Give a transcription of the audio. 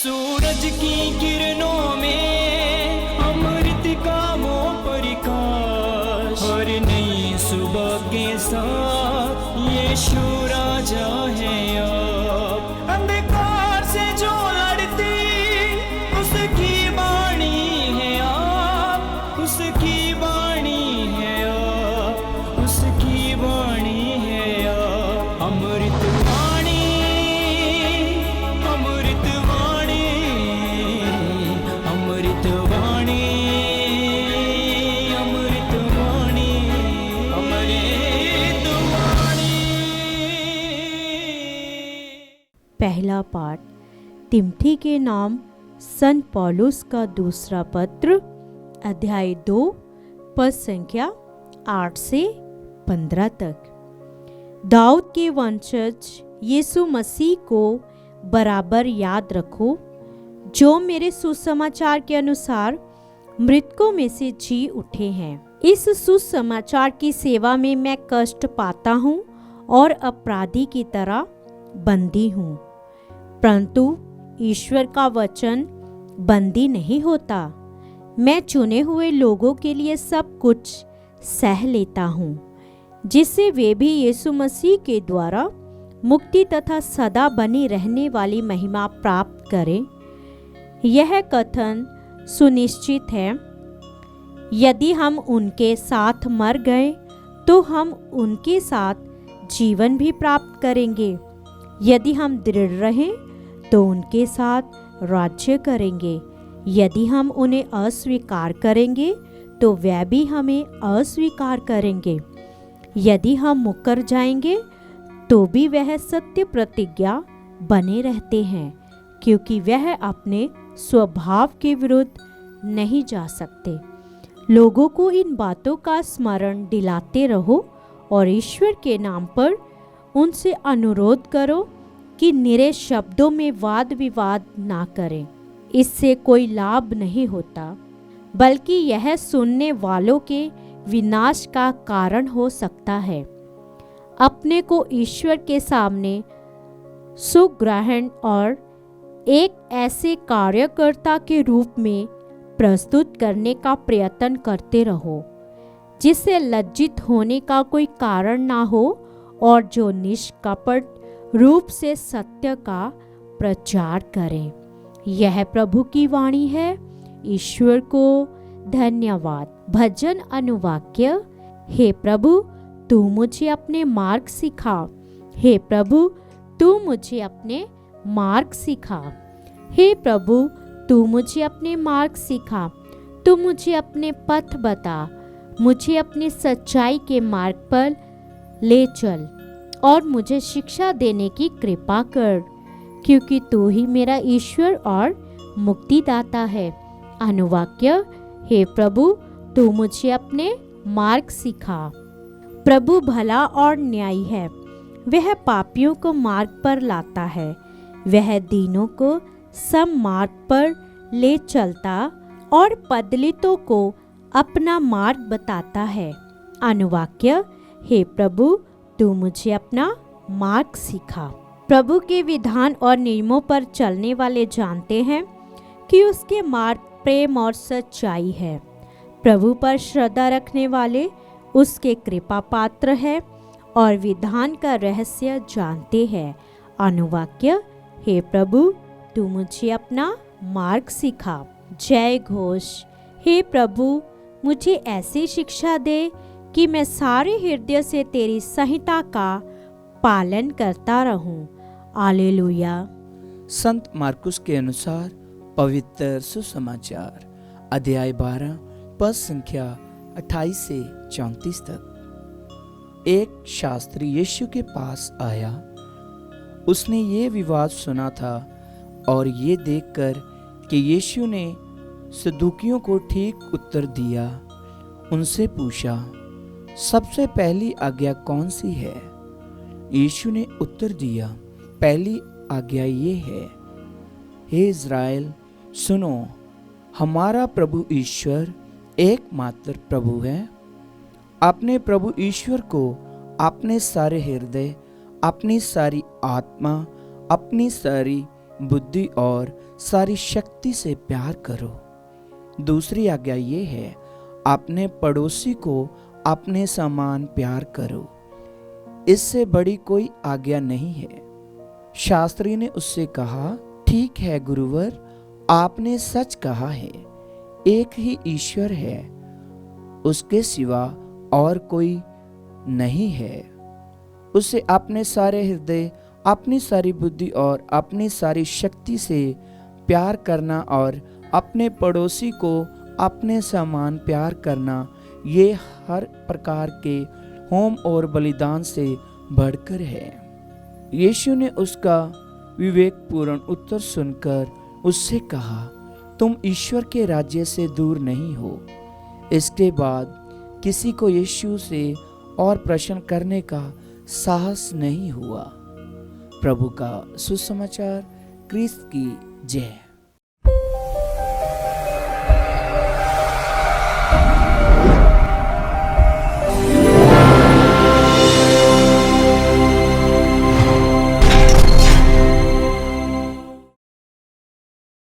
सूरज की किरणों में अमृत का वो प्रकाश, हर नई सुबह के साथ यीशु राजा है अब। अंधकार से जो लड़ती उसकी वाणी है आप, उसकी वाणी है आप, उसकी वाणी है आप। अमृत वाणी, अमृत वाणी, अमृत वाणी, अमृत वाणी, अमृत वाणी। पहला पाठ तिमोथी के नाम संत पौलुस का दूसरा पत्र, अध्याय 2, पद संख्या 8 से 15 तक। दाऊद के वंशज यीशु मसीह को बराबर याद रखो, जो मेरे सुसमाचार के अनुसार मृतकों में से जी उठे हैं। इस सुसमाचार की सेवा में मैं कष्ट पाता हूँ और अपराधी की तरह बंदी हूँ, परंतु ईश्वर का वचन बंदी नहीं होता। मैं चुने हुए लोगों के लिए सब कुछ सह लेता हूँ, जिससे वे भी यीशु मसीह के द्वारा मुक्ति तथा सदा बनी रहने वाली महिमा प्राप्त करें। यह कथन सुनिश्चित है, यदि हम उनके साथ मर गए तो हम उनके साथ जीवन भी प्राप्त करेंगे। यदि हम दृढ़ रहें तो उनके साथ राज्य करेंगे। यदि हम उन्हें अस्वीकार करेंगे तो वे भी हमें अस्वीकार करेंगे। यदि हम मुकर जाएंगे तो भी वह सत्य प्रतिज्ञा बने रहते हैं, क्योंकि वह अपने स्वभाव के विरुद्ध नहीं जा सकते। लोगों को इन बातों का स्मरण दिलाते रहो और ईश्वर के नाम पर उनसे अनुरोध करो कि निरे शब्दों में वाद विवाद ना करें। इससे कोई लाभ नहीं होता, बल्कि यह सुनने वालों के विनाश का कारण हो सकता है। अपने को ईश्वर के सामने सुग्रहण और एक ऐसे कार्यकर्ता के रूप में प्रस्तुत करने का प्रयत्न करते रहो, जिससे लज्जित होने का कोई कारण ना हो और जो निष्कपट रूप से सत्य का प्रचार करें। यह प्रभु की वाणी है। ईश्वर को धन्यवाद। भजन अनुवाक्य। हे प्रभु, तू मुझे अपने मार्ग सिखा। हे प्रभु, तू मुझे अपने मार्ग सिखा। हे प्रभु, तू मुझे अपने मार्ग सिखा। तू मुझे अपने पथ बता। मुझे अपनी सच्चाई के मार्ग पर ले चल और मुझे शिक्षा देने की कृपा कर, क्योंकि तू ही मेरा ईश्वर और मुक्तिदाता है। अनुवाक्य। हे प्रभु, तू मुझे अपने मार्ग सिखा। प्रभु भला और न्यायी है। वह पापियों को मार्ग पर लाता है। वह दीनों को सब मार्ग पर ले चलता और पदलितों को अपना मार्ग बताता है। अनुवाक्य। हे प्रभु, तू मुझे अपना मार्ग सिखा। प्रभु के विधान और नियमों पर चलने वाले जानते हैं कि उसके मार्ग प्रेम और सच्चाई है। प्रभु पर श्रद्धा रखने वाले उसके कृपा पात्र है और विधान का रहस्य जानते हैं। अनुवाक्य। हे प्रभु, तू मुझे अपना मार्ग सिखा। जय घोष। हे प्रभु, मुझे ऐसी शिक्षा दे कि मैं सारे हृदय से तेरी संहिता का पालन करता रहूं। हालेलुया। संत मार्कुस के अनुसार पवित्र सुसमाचार, अध्याय 12, पद संख्या 28 से 34 तक। एक शास्त्री यीशु के पास आया। उसने ये विवाद सुना था और ये देखकर कि यीशु ने सदूकियों को ठीक उत्तर दिया, उनसे पूछा, सबसे पहली आज्ञा कौन सी है? यीशु ने उत्तर दिया, पहली आज्ञा ये है, हे इज़राइल सुनो, हमारा प्रभु ईश्वर एकमात्र प्रभु है। अपने प्रभु ईश्वर को अपने सारे हृदय, अपनी सारी आत्मा, अपनी सारी बुद्धि और सारी शक्ति से प्यार करो। दूसरी आज्ञा ये है, अपने पड़ोसी को अपने समान प्यार करो। इससे बड़ी कोई आज्ञा नहीं है। शास्त्री ने उससे कहा, ठीक है गुरुवर, आपने सच कहा है। एक ही ईश्वर है, उसके सिवा और कोई नहीं है। उसे अपने सारे हृदय, अपनी सारी बुद्धि और अपनी सारी शक्ति से प्यार करना और अपने पड़ोसी को अपने समान प्यार करना, ये हर प्रकार के होम और बलिदान से बढ़कर है। यीशु ने उसका विवेकपूर्ण उत्तर सुनकर उससे कहा, तुम ईश्वर के राज्य से दूर नहीं हो। इसके बाद किसी को यीशु से और प्रश्न करने का साहस नहीं हुआ। प्रभु का सुसमाचार। क्रिस्त की जय।